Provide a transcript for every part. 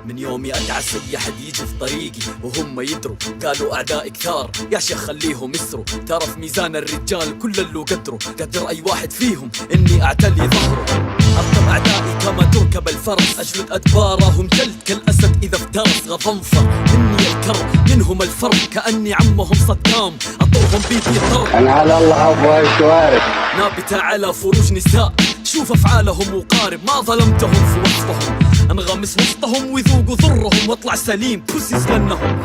من يومي أدعس أي حد يجي في طريقي وهم يدروا، قالوا أعدائي كثار يا شيخ خليهم يسروا. ترى في ميزان الرجال كل اللي قدروا، قدر أي واحد فيهم إني أعتلي ظهره. أركب أعدائي كما تركب الفرس، أجلد أدبارهم جلد كالأسد إذا افترس. غضنفر مني الكر منهم الفر، كأني عمهم صدام أطرهم بيدي الضر. أنا على الله أبغى الشوارع نابتة على فروج نساء، شوف أفعالهم وقارب ما ظلمتهم في وصفهم. انغمس وسطهم ويذوقوا ضرهم واطلع سليم بوسيس لأنهم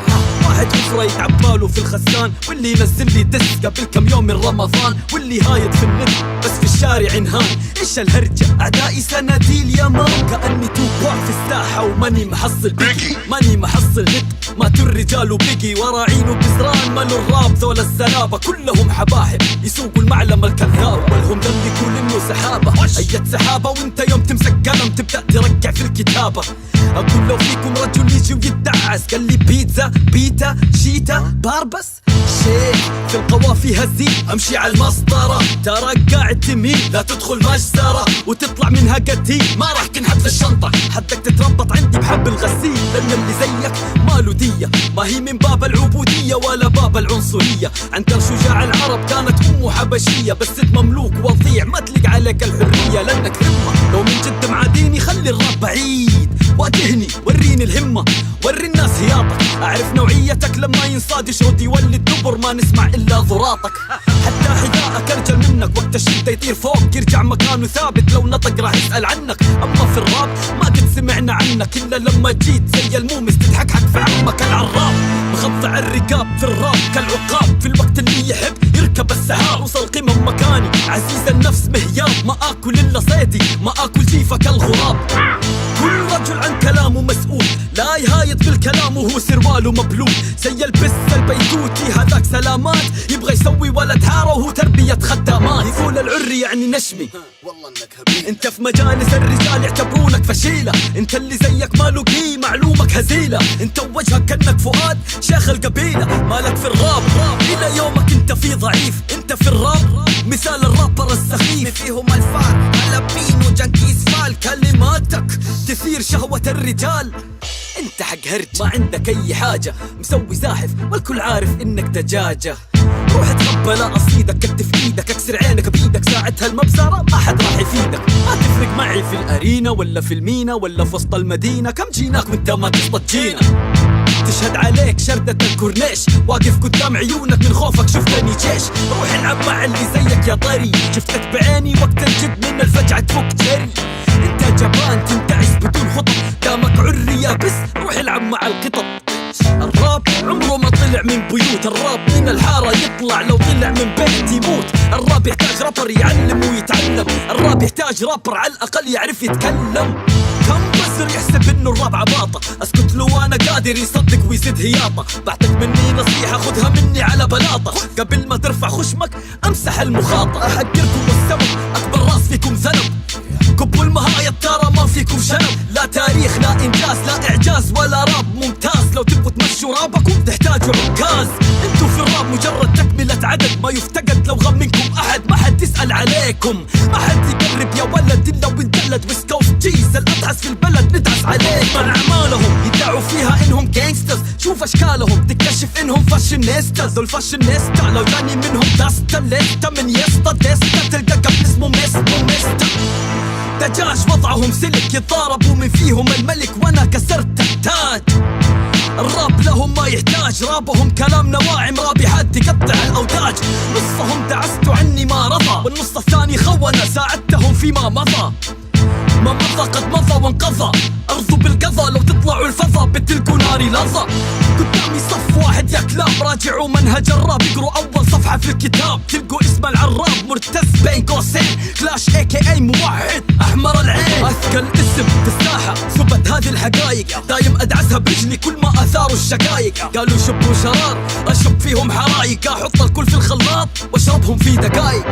واحد أسرة يتعباله في الخزان، واللي ينزل لي دس قبل كم يوم من رمضان، واللي هايد في النت بس في الشارع انهان. ايش الهرجة أعدائي سناديل يا مان، كأني توباع في الساحة وماني محصل بيجي، ماني محصل نت ماتوا الرجال وبقي وراعين وبزران. مالوا الراب ذول الزلابة كلهم حباحب يسوقوا المعلم الكذاب، والهم ذنبكوا لانه سحابة. أية سحابة وانت يوم تمسك قلم تبدأ ترجع في الكتابة. أقول لو فيكم رجل يجي ويدعس قال لي بيتزا بيتا شيتا باربس شيك في القوافي هزي امشي على المسطرة. ترى قاعد تميل لا تدخل مجزرة وتطلع منها قتيل، ما راح تنحط في الشنطة حدك تتربط عندي بحب الغسيل. لأن اللي زيك ماله دية، ما هي من باب العبودية ولا باب العنصرية. عنتر شجاع العرب كانت أمه حبشية، بس انت مملوك وضيع ما تليق عليك الحرية. لأنك ذمة لو من جد معاديني خلي الراب بعيد، واجهني وريني الهمة وري الناس هياطك. أعرف نوعيتك لما ينصاد يشرد يولي الدبر، ما نسمع إلا ضراطك. حتى حذاءك أرجل منك وقت الشدة يطير فوق يرجع مكانه ثابت، لو نطق راح يسأل عنك. أما في الراب ما قد سمعنا عنك إلا لما جيت زي المومس تضحكحك في عمك العراب. مخضع الركاب في الراب كالعقاب، في الوقت اللي يحب يركب السحاب. وصل قمم مكاني عزيز النفس مهياب، ما آكل إلا صيدي ما آكل جيفة كالغراب. كل رجل عن كلامه مسؤول، لا يهايط بالكلام وهو سرواله مبلول. زي البس البيتوتي هذاك سلامات، يبغى يسوي ولد حارة وهو تربية خدامات. يقول العري يعني نشمي والله انك هبيل، انت في مجالس الرجال يعتبرونك فشيلة. انت اللي زيك ماله قي معلومك هزيلة، انت وجهك كأنك فؤاد شيخ القبيلة. مالك في الراب الى يومك انت في ضعيف، انت في الراب مثال الرابر السخيف. فيهم الفار هلابين وجنكيز فال، كلماتك تثير شهوة الرجال. انت حق هرج ما عندك اي حاجة، مسوي زاحف والكل عارف انك دجاجة. روح اتقبل اصيدك كتف ايدك اكسر عينك بايدك، ساعتها المبزرة ما حد راح يفيدك. ما تفرق معي في الارينا ولا في المينا ولا في وسط المدينة، كم جيناك وانت ما تصطد جينا. تشهد عليك شردة الكورنيش واقف قدام عيونك من خوفك شفتني جيش. روح العب مع اللي زيك يا طري، شفتك بعيني وقت الجد من الفجعة تفك جري. انت جبان تنتعس بدون خطط، دامك عري يا بس روح العب مع القطط. الراب عمره ما طلع من بيوت، الراب من الحارة يطلع، لو طلع من بيت يموت. الراب يحتاج رابر يعلم ويتعلم، الراب يحتاج رابر على الأقل يعرف يتكلم. كم بزر يحسب انه الراب عباطة، اسكت له وانا قادر يصدق ويزيد هياطة. بعتك مني نصيحة خذها مني على بلاطة، قبل ما ترفع خشمك امسح المخاطة. احقركم والسبب اكبر راس فيكم ذنب، كبوا المهايط ترى ما فيكم شنب. لا تاريخ لا انجاز لا اعجاز ولا راب ممتاز، لو تبغوا تمشوا رابكم تحتاجوا عكاز. انتوا في الراب مجرد تكملة عدد ما يفتقد، لو غم منكم احد ما حد يسأل عليكم. ما حد يقرب يا ولد الا وانتلد ويسكوف جيز الأطعس في البلد ندعس عليك. من اعمالهم يدعوا فيها انهم جانجسترز، شوف اشكالهم تكتشف انهم فاشينيستاز. دول فاشينيستا لو جاني منهم داستا ليستا من يستا ديستا، تلقى قبل اسمه ميستا. دجاج وضعهم سلك يتضاربوا من فيهم الملك وانا كسرت التاج. الراب لهم ما يحتاج، رابهم كلام نواعم رابي حد يقطع الاوداج. نصهم دعستوا عني ما رضى، والنص الثاني خونة ساعدتهم فيما مضى. ما مضى قد مضى وانقضى، ارضوا بالقضا لو تطلعوا الفضا بتلقوا ناري لظى. قدامي صف واحد يا كلاب، راجعوا منهج الراب اقروا اول صفحة في الكتاب. تلقوا اسم العراب مرتز بين قوسين، كلاش AKA موحد احمر العين. اثقل اسم في الساحة ثبت هذه الحقايق، دايم ادعسها برجلي كل ما اثاروا الشقايق. قالوا شبوا شرار اشب فيهم حرايق، احط الكل في الخلاط واشربهم في دقايق.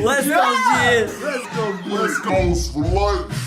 واسكو جيل. West Coast for life.